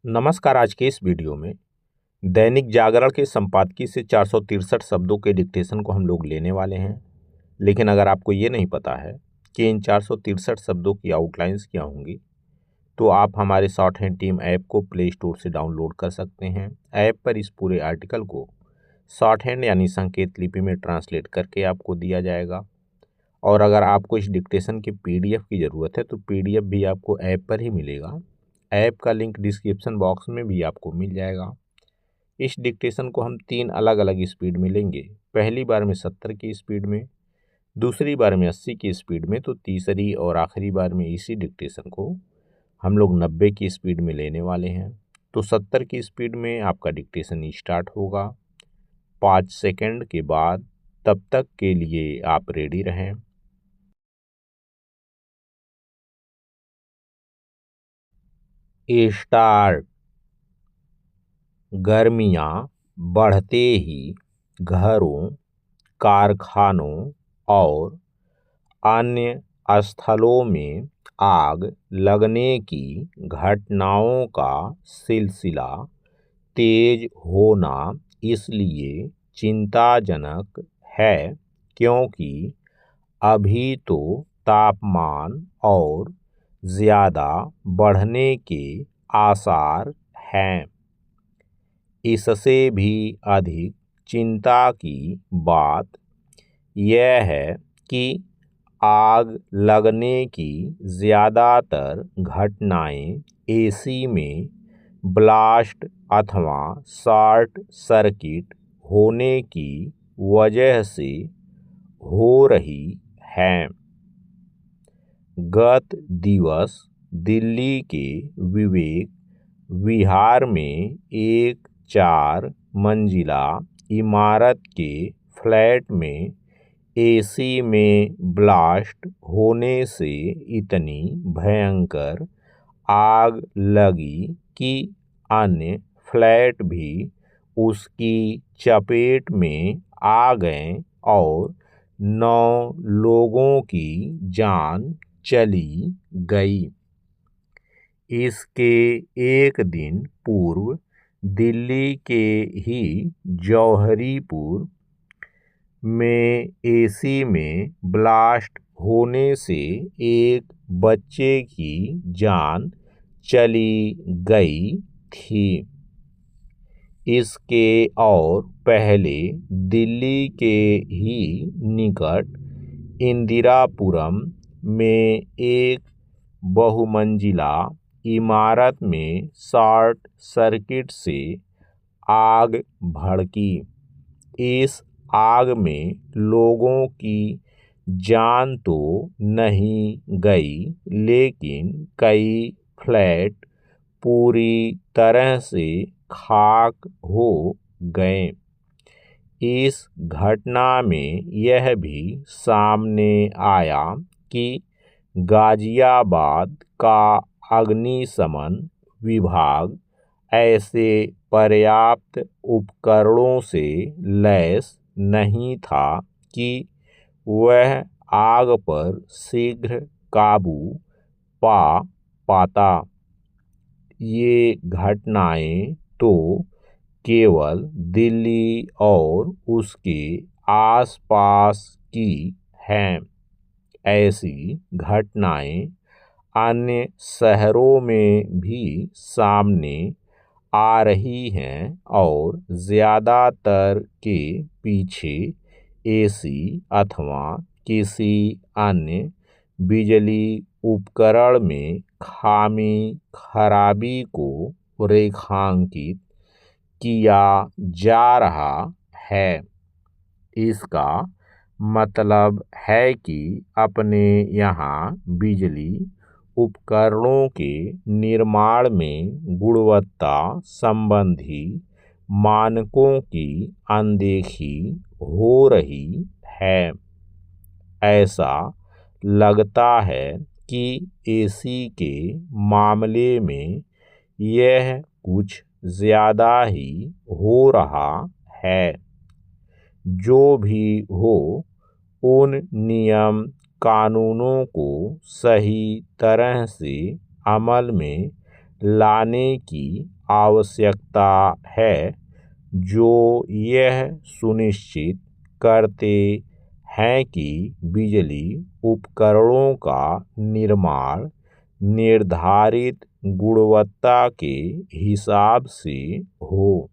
नमस्कार। आज के इस वीडियो में दैनिक जागरण के संपादकीय से 463 शब्दों के डिक्टेशन को हम लोग लेने वाले हैं। लेकिन अगर आपको ये नहीं पता है कि इन 463 शब्दों की आउटलाइंस क्या होंगी, तो आप हमारे शॉर्ट हैंड टीम ऐप को प्ले स्टोर से डाउनलोड कर सकते हैं। ऐप पर इस पूरे आर्टिकल को शॉर्ट हैंड यानी संकेत लिपि में ट्रांसलेट करके आपको दिया जाएगा। और अगर आपको इस डिक्टेशन की PDF की ज़रूरत है तो PDF भी आपको ऐप पर ही मिलेगा। ऐप का लिंक डिस्क्रिप्शन बॉक्स में भी आपको मिल जाएगा। इस डिक्टेशन को हम 3 अलग अलग स्पीड में लेंगे। पहली बार में 70 की स्पीड में, दूसरी बार में 80 की स्पीड में, तो तीसरी और आखिरी बार में इसी डिक्टेशन को हम लोग 90 की स्पीड में लेने वाले हैं। तो 70 की स्पीड में आपका डिक्टेशन स्टार्ट होगा 5 सेकंड के बाद। तब तक के लिए आप रेडी रहें। स्टार्ट। गर्मियाँ बढ़ते ही घरों, कारखानों और अन्य स्थलों में आग लगने की घटनाओं का सिलसिला तेज होना इसलिए चिंताजनक है क्योंकि अभी तो तापमान और ज़्यादा बढ़ने के आसार हैं। इससे भी अधिक चिंता की बात यह है कि आग लगने की ज़्यादातर घटनाएं AC में ब्लास्ट अथवा शॉर्ट सर्किट होने की वजह से हो रही हैं। गत दिवस दिल्ली के विवेक विहार में एक 4 मंजिला इमारत के फ्लैट में AC में ब्लास्ट होने से इतनी भयंकर आग लगी कि अन्य फ्लैट भी उसकी चपेट में आ गए और 9 लोगों की जान चली गई। इसके एक दिन पूर्व दिल्ली के ही जौहरीपुर में AC में ब्लास्ट होने से एक बच्चे की जान चली गई थी। इसके और पहले दिल्ली के ही निकट इंदिरापुरम में एक बहुमंजिला इमारत में शॉर्ट सर्किट से आग भड़की। इस आग में लोगों की जान तो नहीं गई, लेकिन कई फ्लैट पूरी तरह से खाक हो गए। इस घटना में यह भी सामने आया कि गाजियाबाद का अग्निशमन विभाग ऐसे पर्याप्त उपकरणों से लैस नहीं था कि वह आग पर शीघ्र काबू पा पाता। ये घटनाएं तो केवल दिल्ली और उसके आसपास की हैं। ऐसी घटनाएं अन्य शहरों में भी सामने आ रही हैं और ज़्यादातर के पीछे AC अथवा किसी अन्य बिजली उपकरण में खामी खराबी को रेखांकित किया जा रहा है। इसका मतलब है कि अपने यहाँ बिजली उपकरणों के निर्माण में गुणवत्ता संबंधी मानकों की अनदेखी हो रही है। ऐसा लगता है कि AC के मामले में यह कुछ ज़्यादा ही हो रहा है। जो भी हो, उन नियम कानूनों को सही तरह से अमल में लाने की आवश्यकता है जो यह सुनिश्चित करते हैं कि बिजली उपकरणों का निर्माण निर्धारित गुणवत्ता के हिसाब से हो।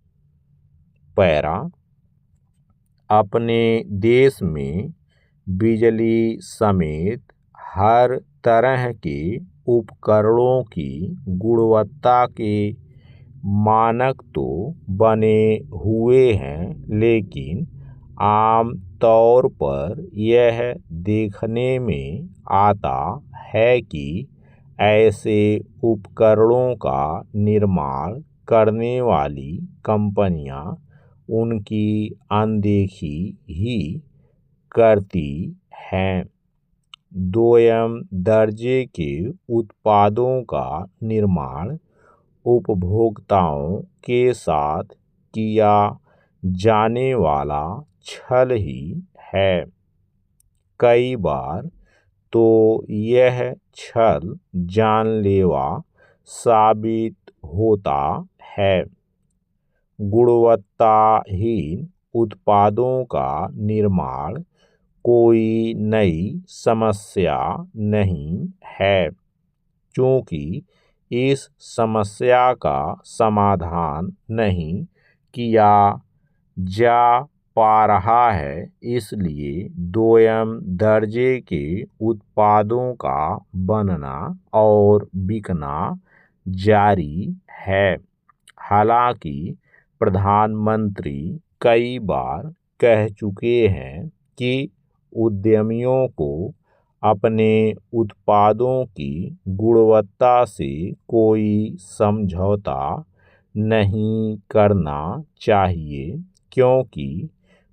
पैरा, अपने देश में बिजली समेत हर तरह के उपकरणों की गुणवत्ता के मानक तो बने हुए हैं, लेकिन आम तौर पर यह देखने में आता है कि ऐसे उपकरणों का निर्माण करने वाली कंपनियां उनकी अनदेखी ही करती हैं। दोयम दर्जे के उत्पादों का निर्माण उपभोक्ताओं के साथ किया जाने वाला छल ही है। कई बार तो यह छल जानलेवा साबित होता है। गुणवत्ताहीन उत्पादों का निर्माण कोई नई समस्या नहीं है, क्योंकि इस समस्या का समाधान नहीं किया जा पा रहा है, इसलिए दोयम दर्जे के उत्पादों का बनना और बिकना जारी है। हालांकि प्रधानमंत्री कई बार कह चुके हैं कि उद्यमियों को अपने उत्पादों की गुणवत्ता से कोई समझौता नहीं करना चाहिए, क्योंकि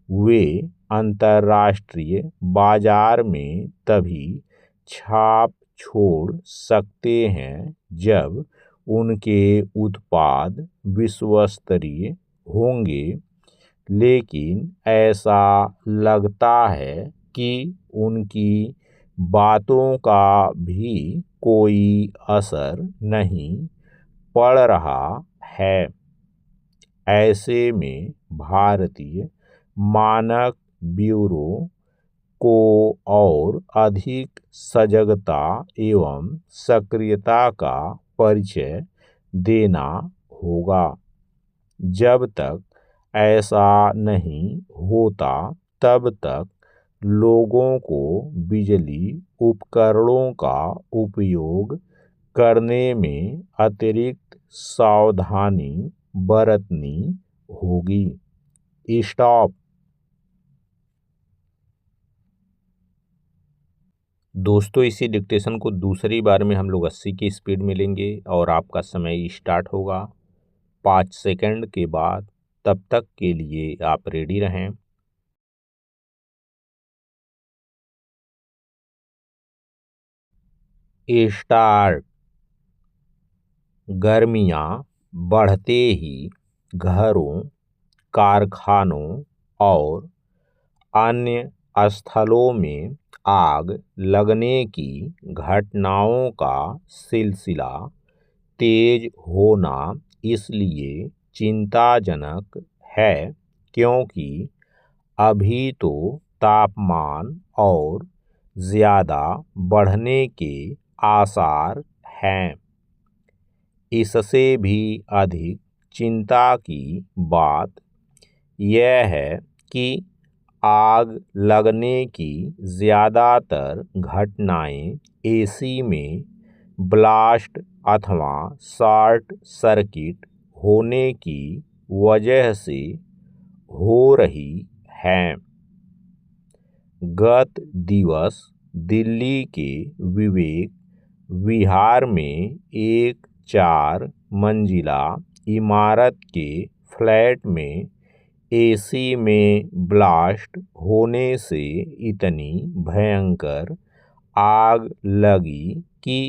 वे अंतर्राष्ट्रीय बाजार में तभी छाप छोड़ सकते हैं जब उनके उत्पाद विश्वस्तरीय होंगे। लेकिन ऐसा लगता है कि उनकी बातों का भी कोई असर नहीं पड़ रहा है। ऐसे में भारतीय मानक ब्यूरो को और अधिक सजगता एवं सक्रियता का परिचय देना होगा। जब तक ऐसा नहीं होता, तब तक लोगों को बिजली उपकरणों का उपयोग करने में अतिरिक्त सावधानी बरतनी होगी। स्टॉप। दोस्तों, इसी डिक्टेशन को दूसरी बार में हम लोग 80 की स्पीड में लेंगे और आपका समय स्टार्ट होगा 5 सेकंड के बाद। तब तक के लिए आप रेडी रहें। स्टार्ट। गर्मियाँ बढ़ते ही घरों, कारखानों और अन्य स्थलों में आग लगने की घटनाओं का सिलसिला तेज होना इसलिए चिंताजनक है क्योंकि अभी तो तापमान और ज़्यादा बढ़ने के आसार हैं। इससे भी अधिक चिंता की बात यह है कि आग लगने की ज़्यादातर घटनाएं एसी में ब्लास्ट अथवा शॉर्ट सर्किट होने की वजह से हो रही हैं। गत दिवस दिल्ली के विवेक विहार में एक 4 मंजिला इमारत के फ्लैट में एसी में ब्लास्ट होने से इतनी भयंकर आग लगी कि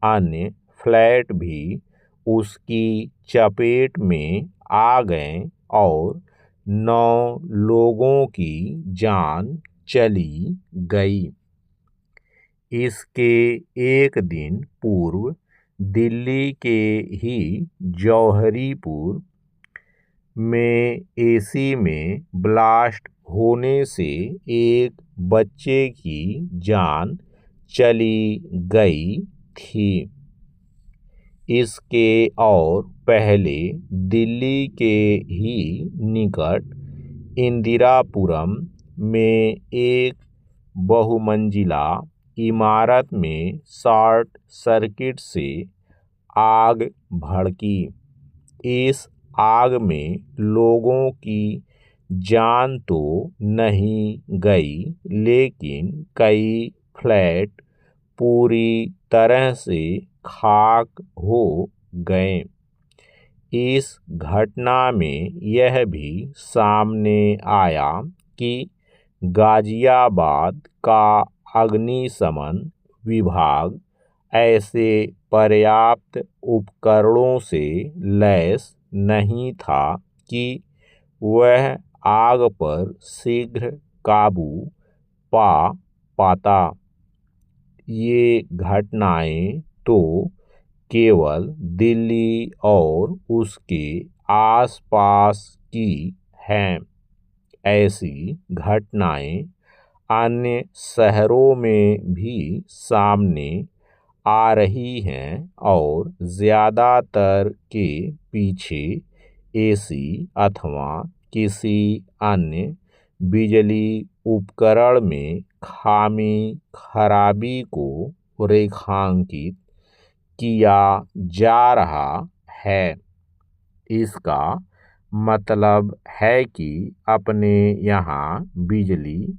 अन्य फ्लैट भी उसकी चपेट में आ गए और 9 लोगों की जान चली गई। इसके एक दिन पूर्व दिल्ली के ही जौहरीपुर में एसी में ब्लास्ट होने से एक बच्चे की जान चली गई थी। इसके और पहले दिल्ली के ही निकट इंदिरापुरम में एक बहुमंजिला इमारत में शॉर्ट सर्किट से आग भड़की। इस आग में लोगों की जान तो नहीं गई, लेकिन कई फ्लैट पूरी तरह से खाक हो गए। इस घटना में यह भी सामने आया कि गाजियाबाद का अग्निशमन विभाग ऐसे पर्याप्त उपकरणों से लैस नहीं था कि वह आग पर शीघ्र काबू पा पाता। ये घटनाएं तो केवल दिल्ली और उसके आसपास की हैं। ऐसी घटनाएं अन्य शहरों में भी सामने आ रही हैं और ज़्यादातर के पीछे एसी अथवा किसी अन्य बिजली उपकरण में खामी खराबी को रेखांकित किया जा रहा है। इसका मतलब है कि अपने यहाँ बिजली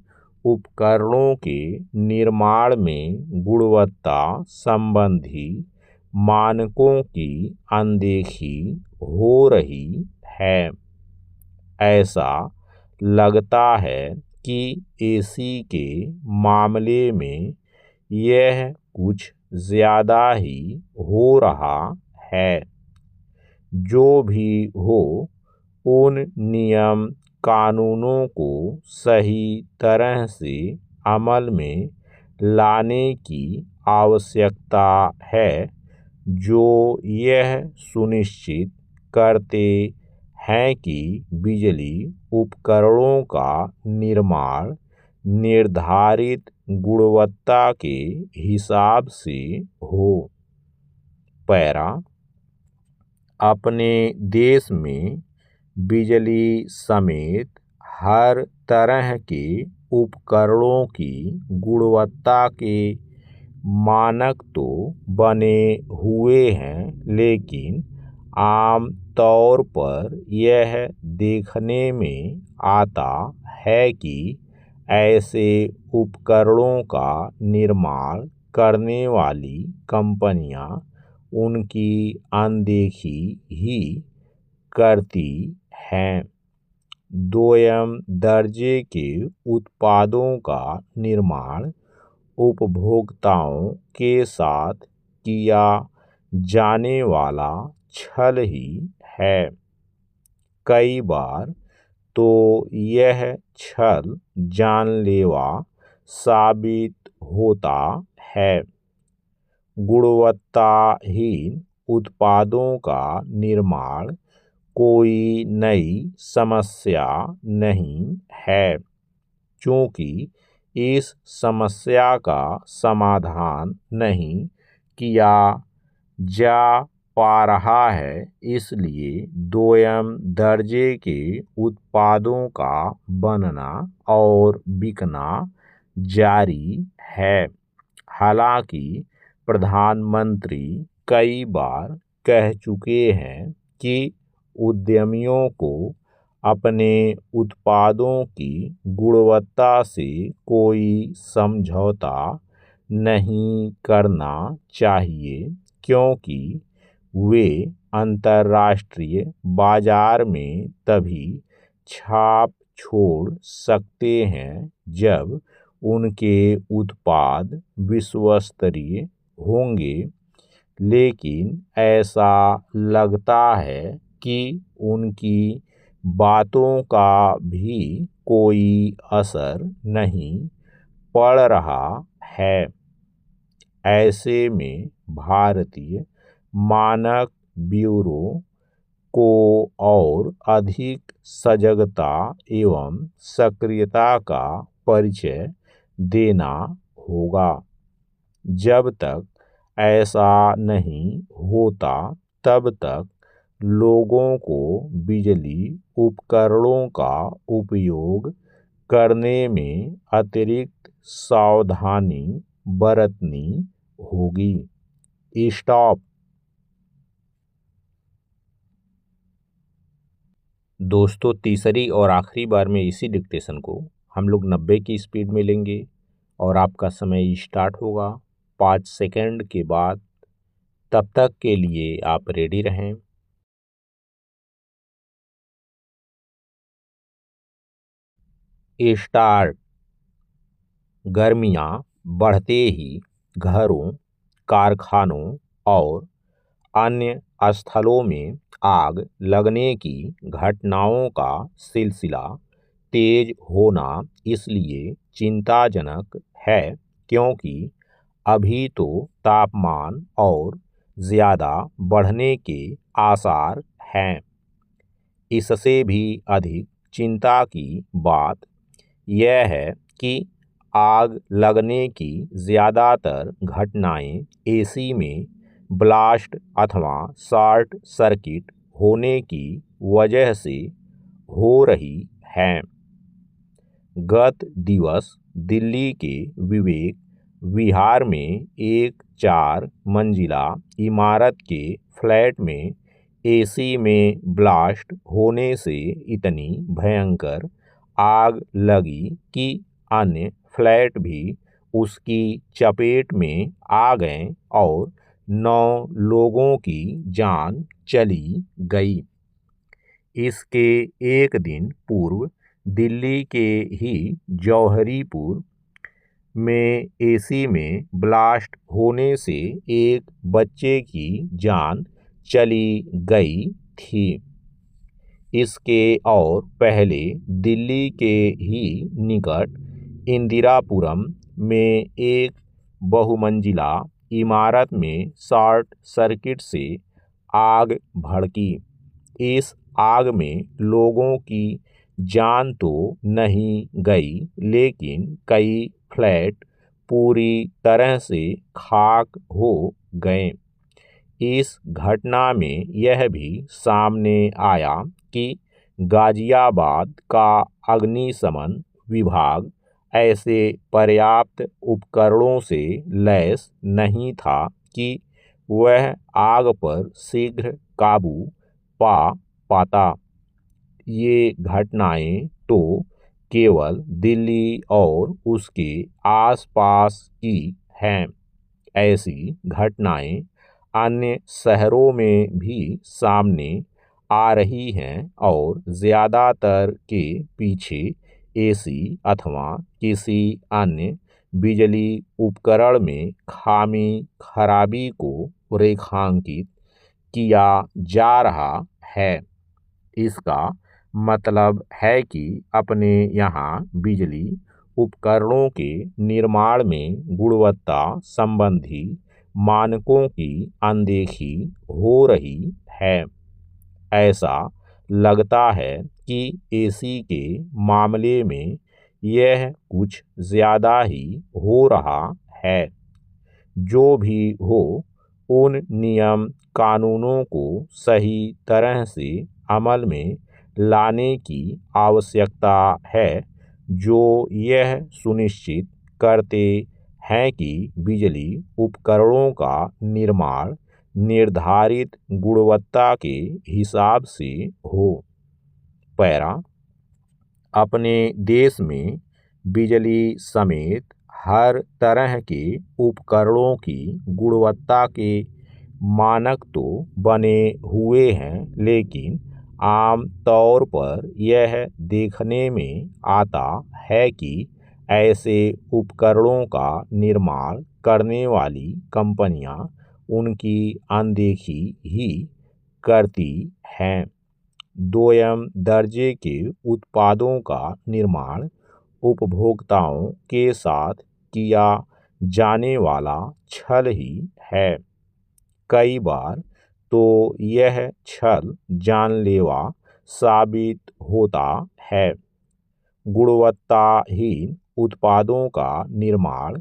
उपकरणों के निर्माण में गुणवत्ता संबंधी मानकों की अनदेखी हो रही है। ऐसा लगता है कि एसी के मामले में यह कुछ ज़्यादा ही हो रहा है। जो भी हो, उन नियम कानूनों को सही तरह से अमल में लाने की आवश्यकता है, जो यह सुनिश्चित करते हैं कि बिजली उपकरणों का निर्माण निर्धारित गुणवत्ता के हिसाब से हो। पैरा अपने देश में बिजली समेत हर तरह के उपकरणों की गुणवत्ता के मानक तो बने हुए हैं, लेकिन आम तौर पर यह देखने में आता है कि ऐसे उपकरणों का निर्माण करने वाली कंपनियां उनकी अनदेखी ही करती हैं। दोयम दर्जे के उत्पादों का निर्माण उपभोक्ताओं के साथ किया जाने वाला छल ही है। कई बार तो यह छल जानलेवा साबित होता है। गुणवत्ताहीन उत्पादों का निर्माण कोई नई समस्या नहीं है, क्योंकि इस समस्या का समाधान नहीं किया जा पा रहा है। इसलिए दोयम दर्जे के उत्पादों का बनना और बिकना जारी है। हालांकि प्रधानमंत्री कई बार कह चुके हैं कि उद्यमियों को अपने उत्पादों की गुणवत्ता से कोई समझौता नहीं करना चाहिए, क्योंकि वे अंतर्राष्ट्रीय बाजार में तभी छाप छोड़ सकते हैं जब उनके उत्पाद विश्वस्तरीय होंगे। लेकिन ऐसा लगता है कि उनकी बातों का भी कोई असर नहीं पड़ रहा है। ऐसे में भारतीय मानक ब्यूरो को और अधिक सजगता एवं सक्रियता का परिचय देना होगा। जब तक ऐसा नहीं होता तब तक लोगों को बिजली उपकरणों का उपयोग करने में अतिरिक्त सावधानी बरतनी होगी। स्टॉप। दोस्तों, तीसरी और आखिरी बार में इसी डिक्टेशन को हम लोग 90 की स्पीड में लेंगे और आपका समय स्टार्ट होगा 5 सेकंड के बाद। तब तक के लिए आप रेडी रहें। स्टार्ट। गर्मियाँ बढ़ते ही घरों, कारखानों और अन्य स्थलों में आग लगने की घटनाओं का सिलसिला तेज होना इसलिए चिंताजनक है क्योंकि अभी तो तापमान और ज़्यादा बढ़ने के आसार हैं। इससे भी अधिक चिंता की बात यह है कि आग लगने की ज़्यादातर घटनाएं एसी में ब्लास्ट अथवा शॉर्ट सर्किट होने की वजह से हो रही हैं। गत दिवस दिल्ली के विवेक विहार में एक 4 मंजिला इमारत के फ्लैट में एसी में ब्लास्ट होने से इतनी भयंकर आग लगी कि अन्य फ्लैट भी उसकी चपेट में आ गए और 9 लोगों की जान चली गई। इसके एक दिन पूर्व दिल्ली के ही जौहरीपुर में एसी में ब्लास्ट होने से एक बच्चे की जान चली गई थी। इसके और पहले दिल्ली के ही निकट इंदिरापुरम में एक बहुमंजिला इमारत में शॉर्ट सर्किट से आग भड़की। इस आग में लोगों की जान तो नहीं गई लेकिन कई फ्लैट पूरी तरह से खाक हो गए। इस घटना में यह भी सामने आया कि गाजियाबाद का अग्निशमन विभाग ऐसे पर्याप्त उपकरणों से लैस नहीं था कि वह आग पर शीघ्र काबू पा पाता। ये घटनाएं तो केवल दिल्ली और उसके आसपास की हैं। ऐसी घटनाएं अन्य शहरों में भी सामने आ रही हैं और ज़्यादातर के पीछे एसी अथवा किसी अन्य बिजली उपकरण में खामी खराबी को रेखांकित किया जा रहा है। इसका मतलब है कि अपने यहाँ बिजली उपकरणों के निर्माण में गुणवत्ता संबंधी मानकों की अनदेखी हो रही है। ऐसा लगता है कि एसी के मामले में यह कुछ ज़्यादा ही हो रहा है। जो भी हो, उन नियम कानूनों को सही तरह से अमल में लाने की आवश्यकता है जो यह सुनिश्चित करते हैं कि बिजली उपकरणों का निर्माण निर्धारित गुणवत्ता के हिसाब से हो। पैरा। अपने देश में बिजली समेत हर तरह के उपकरणों की गुणवत्ता के मानक तो बने हुए हैं लेकिन आम तौर पर यह देखने में आता है कि ऐसे उपकरणों का निर्माण करने वाली कंपनियां उनकी अनदेखी ही करती हैं। दोयम दर्जे के उत्पादों का निर्माण उपभोक्ताओं के साथ किया जाने वाला छल ही है। कई बार तो यह छल जानलेवा साबित होता है। गुणवत्ताहीन उत्पादों का निर्माण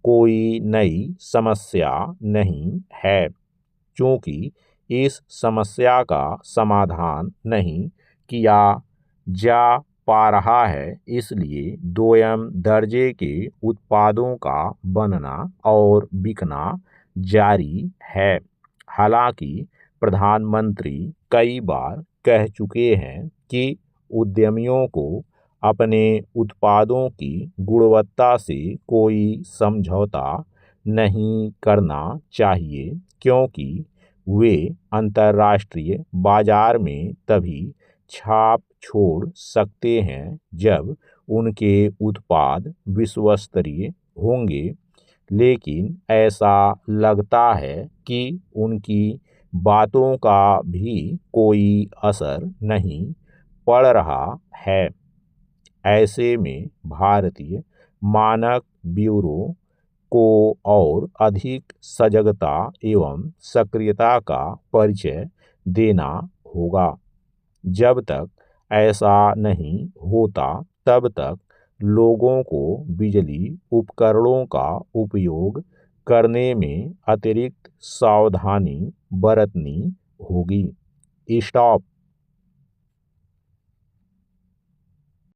कोई नई समस्या नहीं है, क्योंकि इस समस्या का समाधान नहीं किया जा पा रहा है, इसलिए दोयम दर्जे के उत्पादों का बनना और बिकना जारी है। हालांकि प्रधानमंत्री कई बार कह चुके हैं कि उद्यमियों को अपने उत्पादों की गुणवत्ता से कोई समझौता नहीं करना चाहिए, क्योंकि वे अंतर्राष्ट्रीय बाजार में तभी छाप छोड़ सकते हैं जब उनके उत्पाद विश्वस्तरीय होंगे। लेकिन ऐसा लगता है कि उनकी बातों का भी कोई असर नहीं पड़ रहा है। ऐसे में भारतीय मानक ब्यूरो को और अधिक सजगता एवं सक्रियता का परिचय देना होगा। जब तक ऐसा नहीं होता, तब तक लोगों को बिजली उपकरणों का उपयोग करने में अतिरिक्त सावधानी बरतनी होगी। स्टॉप।